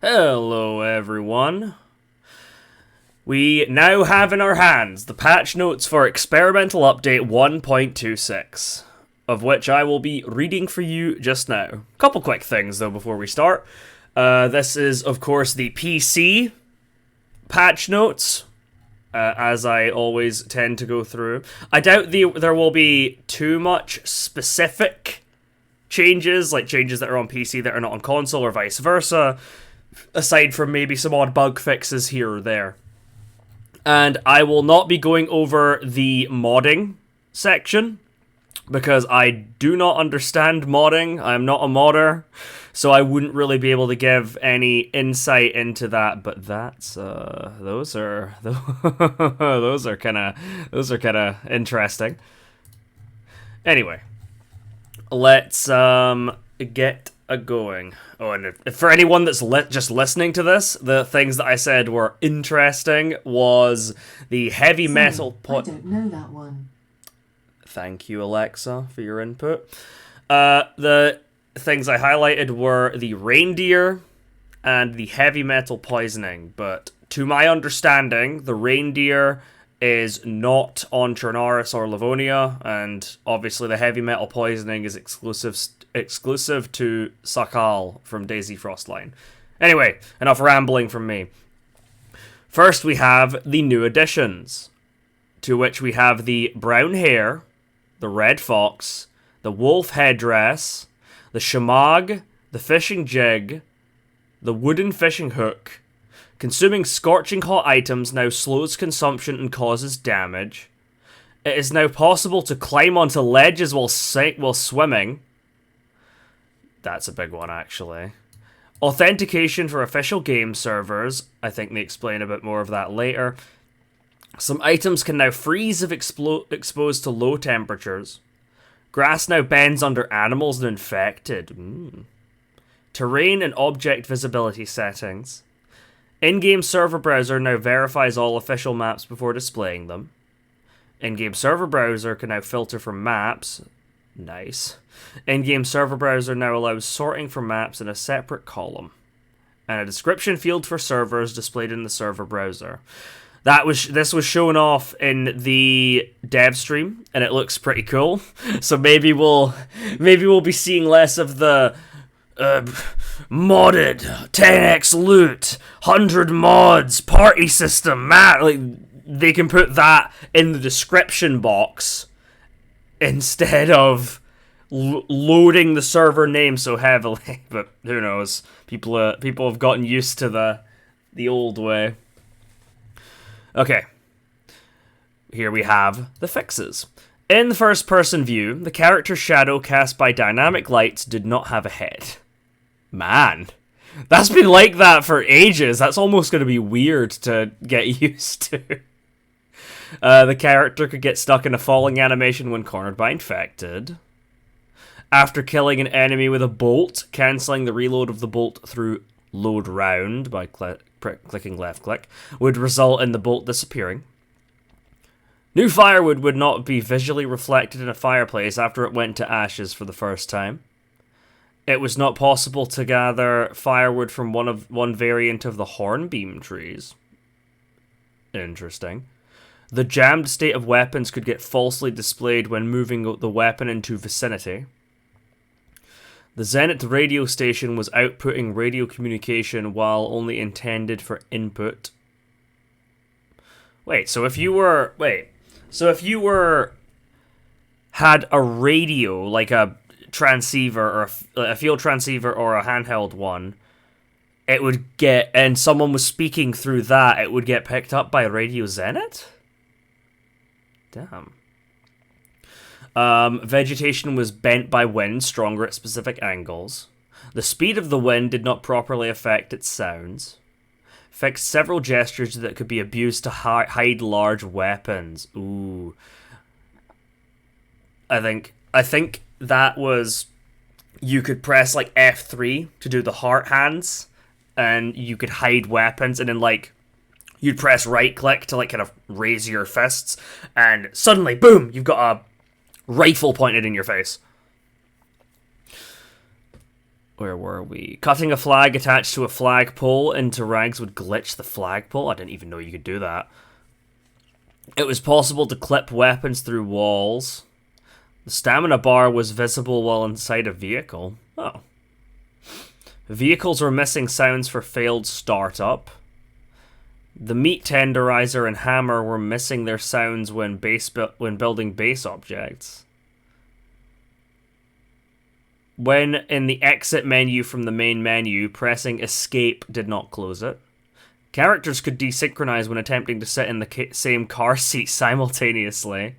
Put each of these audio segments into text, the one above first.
Hello, everyone. We now have in our hands the patch notes for Experimental Update 1.26, of which I will be reading for you just now. Couple quick things, though, before we start. This is, of course, the PC patch notes, as I always tend to go through. I doubt there will be too much specific changes, like changes that are on PC that are not on console, or vice versa, aside from maybe some odd bug fixes here or there. And I will not be going over the modding section, because I do not understand modding. I'm not a modder, so I wouldn't really be able to give any insight into that. But that's those are those are kind of interesting. Anyway, let's get going. Oh, and for anyone that's just listening to this, the things that I said were interesting was the heavy metal. I don't know that one. Thank you, Alexa, for your input. The things I highlighted were the reindeer and the heavy metal poisoning, but to my understanding, the reindeer is not on Chernaris or Livonia, and obviously the heavy metal poisoning is exclusive to Sakal from DayZ Frostline. Anyway, enough rambling from me. First, we have the new additions, to which we have the brown hair, the red fox, the wolf headdress, the shamag, the fishing jig, the wooden fishing hook. Consuming scorching hot items now slows consumption and causes damage. It is now possible to climb onto ledges while swimming. That's a big one, actually. Authentication for official game servers. I think they explain a bit more of that later. Some items can now freeze if exposed to low temperatures. Grass now bends under animals and infected. Terrain and object visibility settings. In-game server browser now verifies all official maps before displaying them. In-game server browser can now filter for maps. Nice. In-game server browser now allows sorting for maps in a separate column. And a description field for servers displayed in the server browser. This was shown off in the dev stream, and it looks pretty cool. So maybe we'll be seeing less of the modded 10x loot, 100 mods, party system, map. Like, they can put that in the description box instead of loading the server name so heavily. But who knows? People have gotten used to the old way. Okay. Here we have the fixes. In the first-person view, the character's shadow cast by dynamic lights did not have a head. Man, that's been like that for ages. That's almost going to be weird to get used to. The character could get stuck in a falling animation when cornered by infected. After killing an enemy with a bolt, cancelling the reload of the bolt through load round by clicking left click would result in the bolt disappearing. New firewood would not be visually reflected in a fireplace after it went to ashes for the first time. It was not possible to gather firewood from one variant of the hornbeam trees. Interesting. The jammed state of weapons could get falsely displayed when moving the weapon into vicinity. The Zenith radio station was outputting radio communication while only intended for input. So if you had a radio, like a transceiver or a field transceiver or a handheld one, it would get, and someone was speaking through that, it would get picked up by Radio Zenith? Damn. Vegetation was bent by wind, stronger at specific angles. The speed of the wind did not properly affect its sounds. Fixed several gestures that could be abused to hide large weapons. Ooh. I think that was, you could press like F3 to do the heart hands, and you could hide weapons, and then like you'd press right click to like kind of raise your fists, and suddenly, boom, you've got a rifle pointed in your face. Where were we? Cutting a flag attached to a flagpole into rags would glitch the flagpole? I didn't even know you could do that. It was possible to clip weapons through walls. The stamina bar was visible while inside a vehicle. Oh. Vehicles were missing sounds for failed startup. The meat tenderizer and hammer were missing their sounds when building base objects. When in the exit menu from the main menu, pressing escape did not close it. Characters could desynchronize when attempting to sit in the same car seat simultaneously.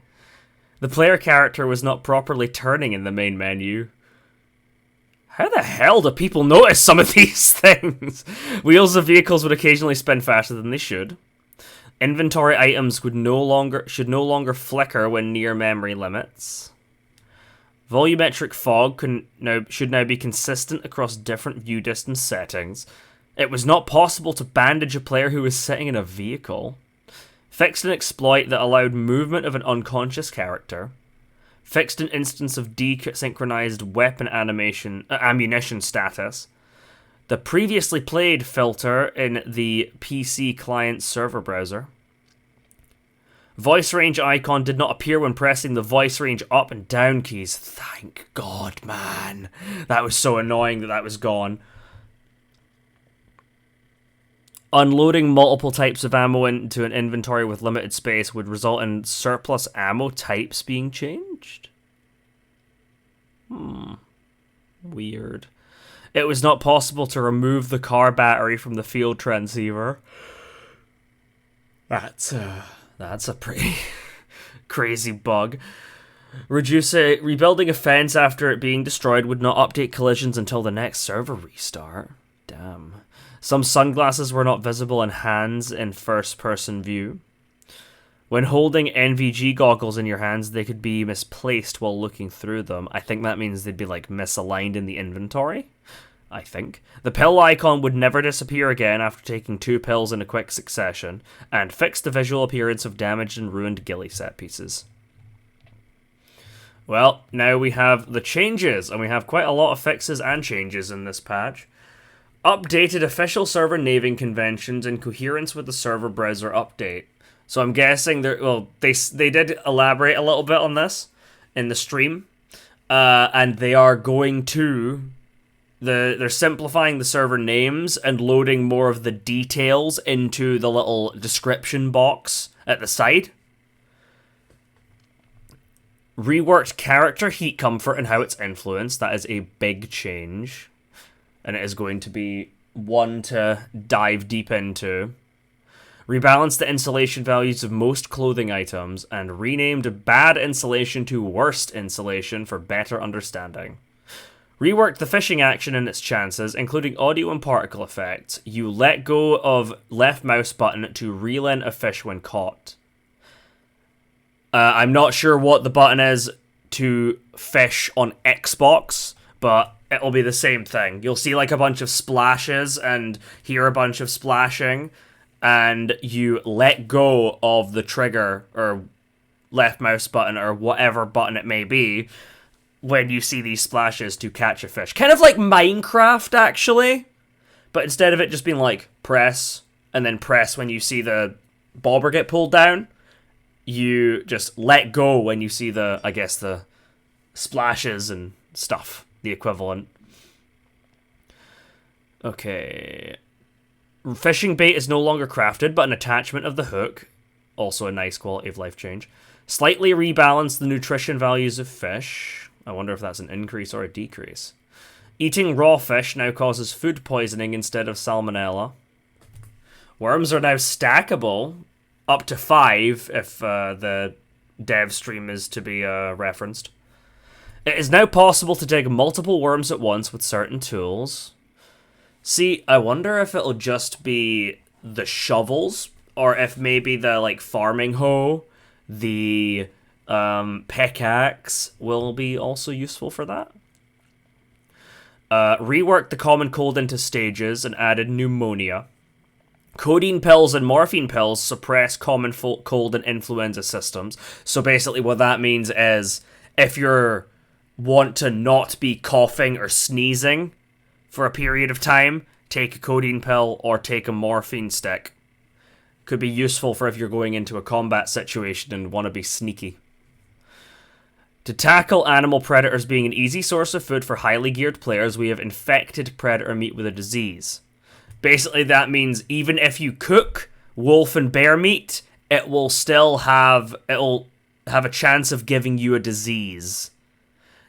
The player character was not properly turning in the main menu. How the hell do people notice some of these things? Wheels of vehicles would occasionally spin faster than they should. Inventory items should no longer flicker when near memory limits. Volumetric fog should now be consistent across different view distance settings. It was not possible to bandage a player who was sitting in a vehicle. Fixed an exploit that allowed movement of an unconscious character. Fixed an instance of desynchronized weapon ammunition status. The previously played filter in the PC client server browser. Voice range icon did not appear when pressing the voice range up and down keys. Thank God, man. That was so annoying that was gone. Unloading multiple types of ammo into an inventory with limited space would result in surplus ammo types being changed. Weird. It was not possible to remove the car battery from the field transceiver. That's a pretty crazy bug. Rebuilding a fence after it being destroyed would not update collisions until the next server restart. Damn. Some sunglasses were not visible in hands in first-person view. When holding NVG goggles in your hands, they could be misplaced while looking through them. I think that means they'd be, like, misaligned in the inventory. I think. The pill icon would never disappear again after taking 2 pills in a quick succession, and fixed the visual appearance of damaged and ruined ghillie set pieces. Well, now we have the changes, and we have quite a lot of fixes and changes in this patch. Updated official server naming conventions in coherence with the server browser update. So I'm guessing they did elaborate a little bit on this in the stream, and they are going to they're simplifying the server names and loading more of the details into the little description box at the side. Reworked character heat comfort and how it's influenced. That is a big change. And it is going to be one to dive deep into. Rebalanced the insulation values of most clothing items, and renamed bad insulation to worst insulation for better understanding. Reworked the fishing action and its chances, including audio and particle effects. You let go of left mouse button to reel in a fish when caught. I'm not sure what the button is to fish on Xbox, but it'll be the same thing. You'll see like a bunch of splashes and hear a bunch of splashing, and you let go of the trigger or left mouse button or whatever button it may be when you see these splashes to catch a fish. Kind of like Minecraft, actually, but instead of it just being like press and then press when you see the bobber get pulled down, you just let go when you see the, I guess, the splashes and stuff. The equivalent. Okay. Fishing bait is no longer crafted, but an attachment of the hook. Also a nice quality of life change. Slightly rebalance the nutrition values of fish. I wonder if that's an increase or a decrease. Eating raw fish now causes food poisoning instead of salmonella. Worms are now stackable, up to 5 if the dev stream is to be referenced. It is now possible to dig multiple worms at once with certain tools. See, I wonder if it'll just be the shovels, or if maybe the like farming hoe, the pickaxe will be also useful for that. Reworked the common cold into stages and added pneumonia. Codeine pills and morphine pills suppress common cold and influenza systems. So basically what that means is if you're want to not be coughing or sneezing, for a period of time, take a codeine pill or take a morphine stick. Could be useful for if you're going into a combat situation and want to be sneaky. To tackle animal predators being an easy source of food for highly geared players, we have infected predator meat with a disease. Basically, that means even if you cook wolf and bear meat, it'll have a chance of giving you a disease.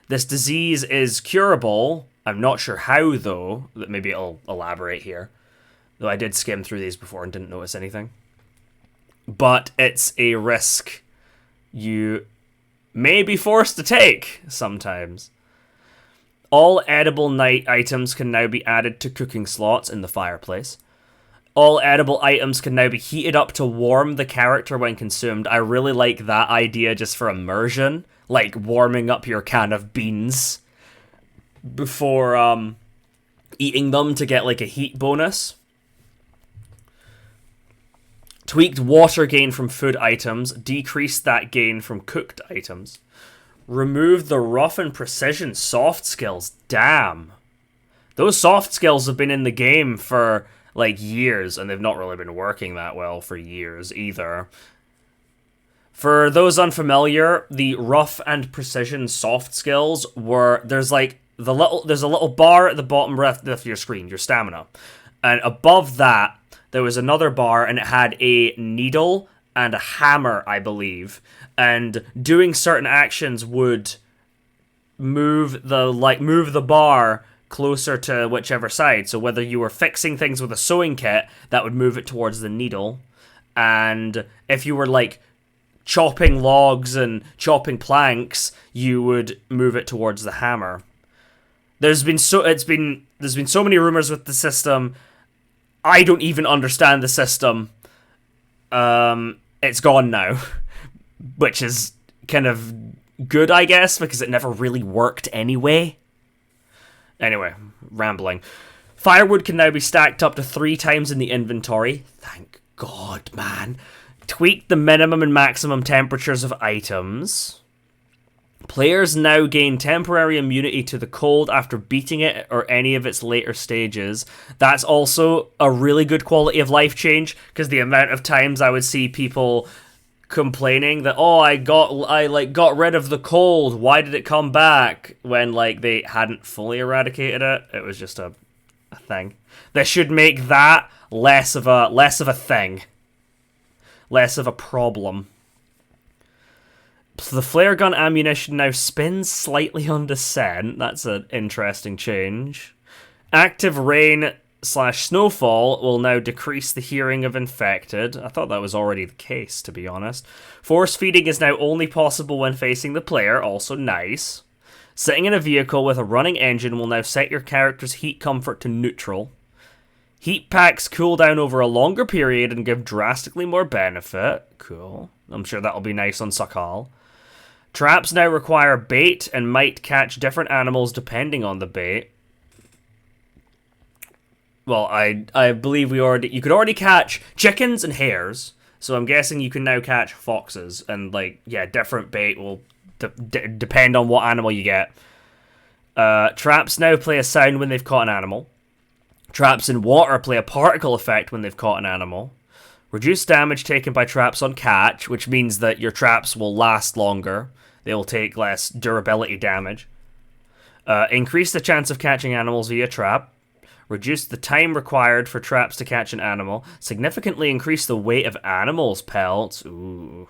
This disease is curable. I'm not sure how, though. Maybe I'll elaborate here. Though I did skim through these before and didn't notice anything. But it's a risk you may be forced to take sometimes. All edible night items can now be added to cooking slots in the fireplace. All edible items can now be heated up to warm the character when consumed. I really like that idea just for immersion. Like warming up your can of beans before eating them to get like a heat bonus. Tweaked water gain from food items. Decreased that gain from cooked items. Remove the rough and precision soft skills. Damn. Those soft skills have been in the game for like years, and they've not really been working that well for years either. For those unfamiliar, the rough and precision soft skills were there's a little bar at the bottom left of your screen, your stamina. And above that, there was another bar, and it had a needle and a hammer, I believe. And doing certain actions would move the bar closer to whichever side. So whether you were fixing things with a sewing kit, that would move it towards the needle. And if you were like chopping logs and chopping planks, you would move it towards the hammer. There's been so many rumors with the system. I don't even understand the system. It's gone now, which is kind of good, I guess, because it never really worked anyway. Anyway, rambling. Firewood can now be stacked up to 3 times in the inventory. Thank God, man. Tweak the minimum and maximum temperatures of items. Players now gain temporary immunity to the cold after beating it or any of its later stages. That's also a really good quality of life change, because the amount of times I would see people complaining that, oh, I got rid of the cold, why did it come back, when like they hadn't fully eradicated it. It was just a thing. They should make that less of a thing, less of a problem. So the flare gun ammunition now spins slightly on descent. That's an interesting change. Active rain/snowfall will now decrease the hearing of infected. I thought that was already the case, to be honest. Force feeding is now only possible when facing the player. Also nice. Sitting in a vehicle with a running engine will now set your character's heat comfort to neutral. Heat packs cool down over a longer period and give drastically more benefit. Cool. I'm sure that'll be nice on Sakal. Traps now require bait and might catch different animals depending on the bait. Well, I believe you could already catch chickens and hares, so I'm guessing you can now catch foxes, and different bait will depend on what animal you get. Traps now play a sound when they've caught an animal. Traps in water play a particle effect when they've caught an animal. Reduce damage taken by traps on catch, which means that your traps will last longer. They will take less durability damage. Increase the chance of catching animals via trap. Reduce the time required for traps to catch an animal. Significantly increase the weight of animals' pelts. Ooh.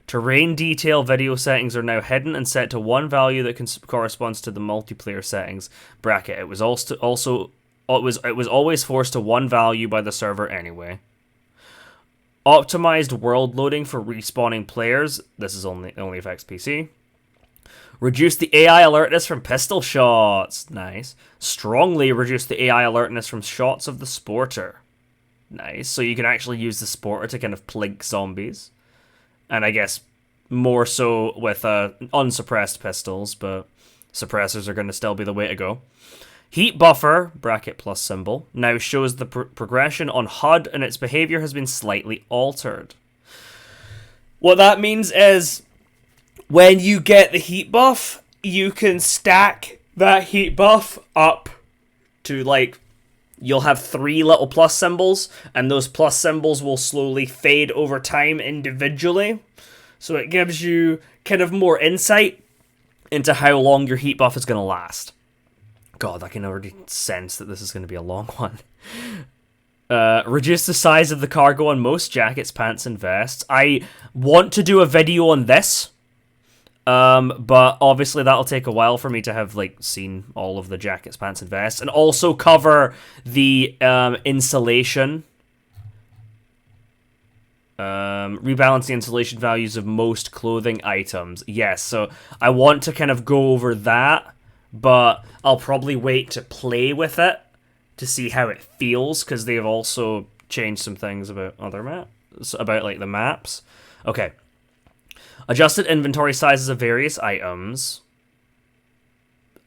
Terrain detail video settings are now hidden and set to one value that corresponds to the multiplayer settings. Bracket. It was always forced to one value by the server anyway. Optimized world loading for respawning players. This is only affects PC. Reduce the AI alertness from pistol shots. Nice. Strongly reduce the AI alertness from shots of the sporter. Nice. So you can actually use the sporter to kind of plink zombies. And I guess more so with unsuppressed pistols, but suppressors are going to still be the way to go. Heat buffer, bracket plus symbol, now shows the progression on HUD, and its behavior has been slightly altered. What that means is, when you get the heat buff, you can stack that heat buff up to, like, you'll have 3 little plus symbols, and those plus symbols will slowly fade over time individually. So it gives you kind of more insight into how long your heat buff is going to last. God, I can already sense that this is going to be a long one. Reduce the size of the cargo on most jackets, pants, and vests. I want to do a video on this, but obviously that'll take a while for me to have, like, seen all of the jackets, pants, and vests, and also cover the insulation. Rebalance the insulation values of most clothing items. Yes, so I want to kind of go over that, but I'll probably wait to play with it to see how it feels, because they've also changed some things about other maps, about, like, the maps. Okay. Adjusted inventory sizes of various items.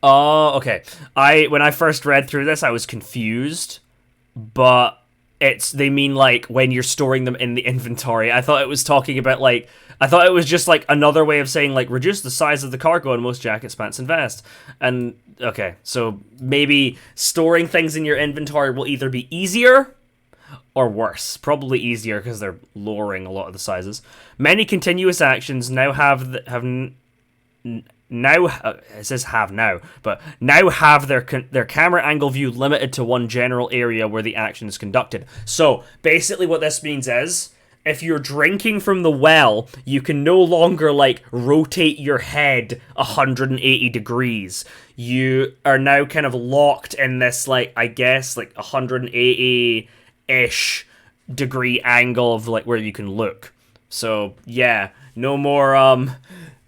Oh, okay. When I first read through this, I was confused, but they mean, like, when you're storing them in the inventory. I thought it was talking about, like, I thought it was just, like, another way of saying, like, reduce the size of the cargo in most jackets, pants, and vests. And, okay, so maybe storing things in your inventory will either be easier or worse. Probably easier, because they're lowering a lot of the sizes. Many continuous actions now it says have now, but now have their camera angle view limited to one general area where the action is conducted. So basically what this means is, if you're drinking from the well, you can no longer, like, rotate your head 180 degrees. You are now kind of locked in this, like, I guess, like, 180-ish degree angle of, like, where you can look. So yeah, no more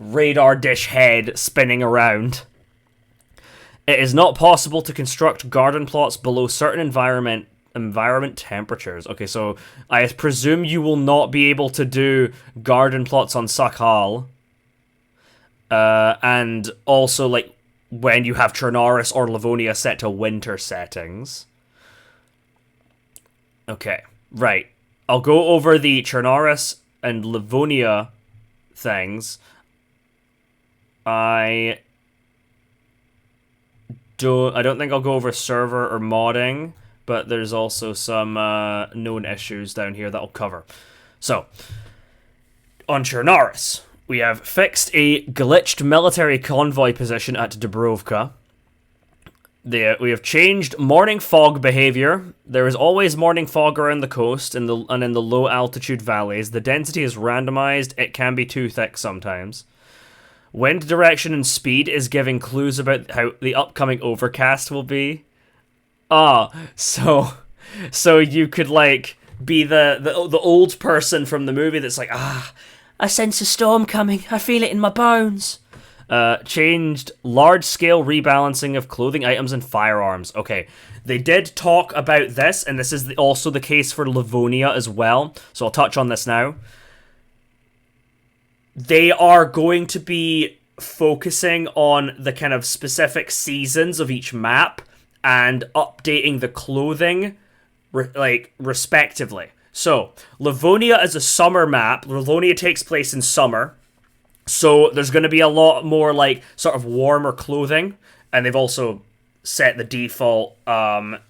radar dish head spinning around. It is not possible to construct garden plots below certain environment temperatures. Okay, so I presume you will not be able to do garden plots on Sakal. And also, like, when you have Chernarus or Livonia set to winter settings. Okay, right. I'll go over the Chernarus and Livonia things. I don't think I'll go over server or modding, but there's also some known issues down here that I'll cover. So, on Chernarus, we have fixed a glitched military convoy position at Dubrovka. We have changed morning fog behavior. There is always morning fog around the coast and in the low altitude valleys. The density is randomized. It can be too thick sometimes. Wind direction and speed is giving clues about how the upcoming overcast will be. So you could, like, be the old person from the movie that's like, I sense a storm coming. I feel it in my bones. Changed large-scale rebalancing of clothing items and firearms. Okay, they did talk about this, and this is also the case for Livonia as well, so I'll touch on this now. They are going to be focusing on the kind of specific seasons of each map and updating the clothing, respectively. So, Livonia is a summer map. Livonia takes place in summer. So there's going to be a lot more, like, sort of warmer clothing, and they've also set the default, the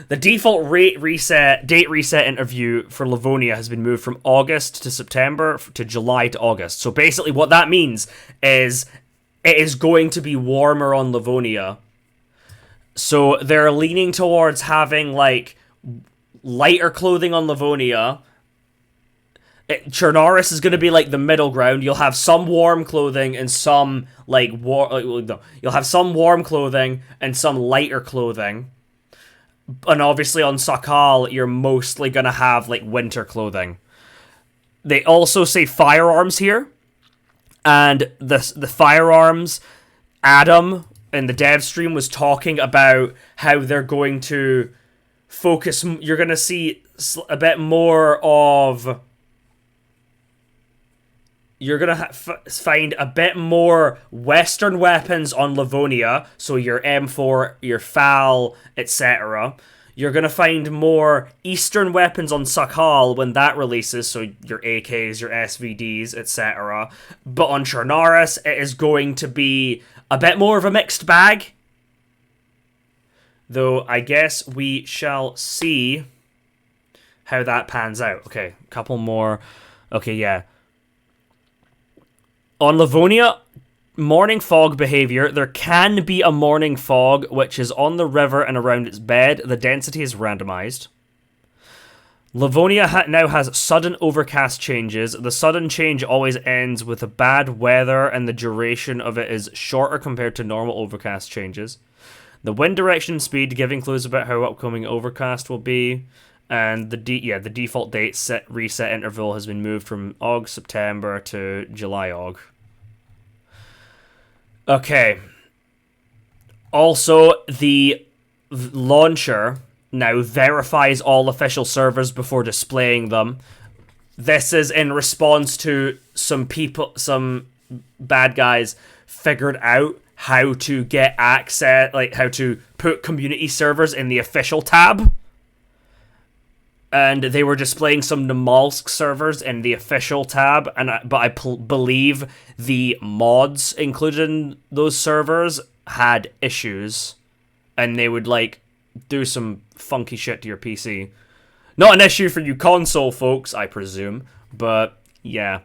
default date reset interview for Livonia has been moved from August to September to July to August. So basically what that means is it is going to be warmer on Livonia. So they're leaning towards having, like, lighter clothing on Livonia. Chernarus is going to be, like, the middle ground. You'll have some warm clothing and some, like, you'll have some warm clothing and some lighter clothing. And obviously on Sakal, you're mostly going to have, like, winter clothing. They also say firearms here. And the firearms, Adam in the dev stream was talking about how they're going to focus. You're going to see a bit more of... You're going to find a bit more Western weapons on Livonia, so your M4, your FAL, etc. You're going to find more Eastern weapons on Sakal when that releases, so your AKs, your SVDs, etc. But on Chernarus, it is going to be a bit more of a mixed bag. Though I guess we shall see how that pans out. Okay, a couple more. Okay, yeah. On Livonia, morning fog behavior. There can be a morning fog which is on the river and around its bed. The density is randomized. Livonia now has sudden overcast changes. The sudden change always ends with a bad weather, and the duration of it is shorter compared to normal overcast changes. The wind direction and speed giving clues about how upcoming overcast will be. And the default date reset interval has been moved from August, September to July, August. Okay. Also, the launcher now verifies all official servers before displaying them. This is in response to some bad guys figured out how to get access, like how to put community servers in the official tab. And they were displaying some Namalsk servers in the official tab, but I believe the mods included in those servers had issues, and they would like do some funky shit to your PC. Not an issue for you console folks, I presume, but yeah.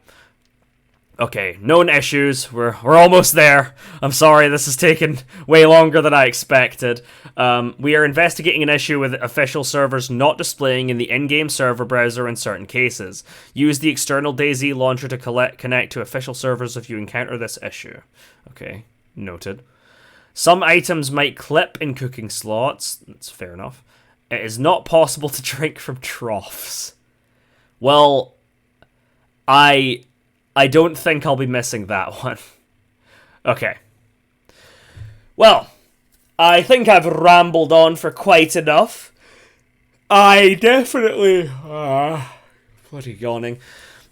Okay, known issues. We're almost there. I'm sorry, this has taken way longer than I expected. We are investigating an issue with official servers not displaying in the in-game server browser in certain cases. Use the external DayZ launcher to connect to official servers if you encounter this issue. Okay, noted. Some items might clip in cooking slots. That's fair enough. It is not possible to drink from troughs. Well, I don't think I'll be missing that one. Okay. Well, I think I've rambled on for quite enough. I definitely... bloody yawning.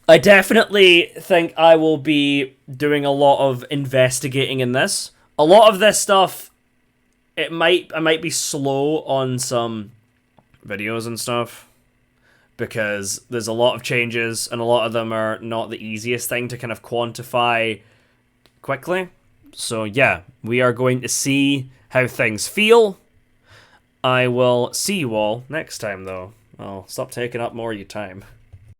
I definitely think I will be doing a lot of investigating in this. A lot of this stuff, I might be slow on some videos and stuff, because there's a lot of changes, and a lot of them are not the easiest thing to kind of quantify quickly. So yeah, we are going to see how things feel. I will see you all next time, though. I'll stop taking up more of your time.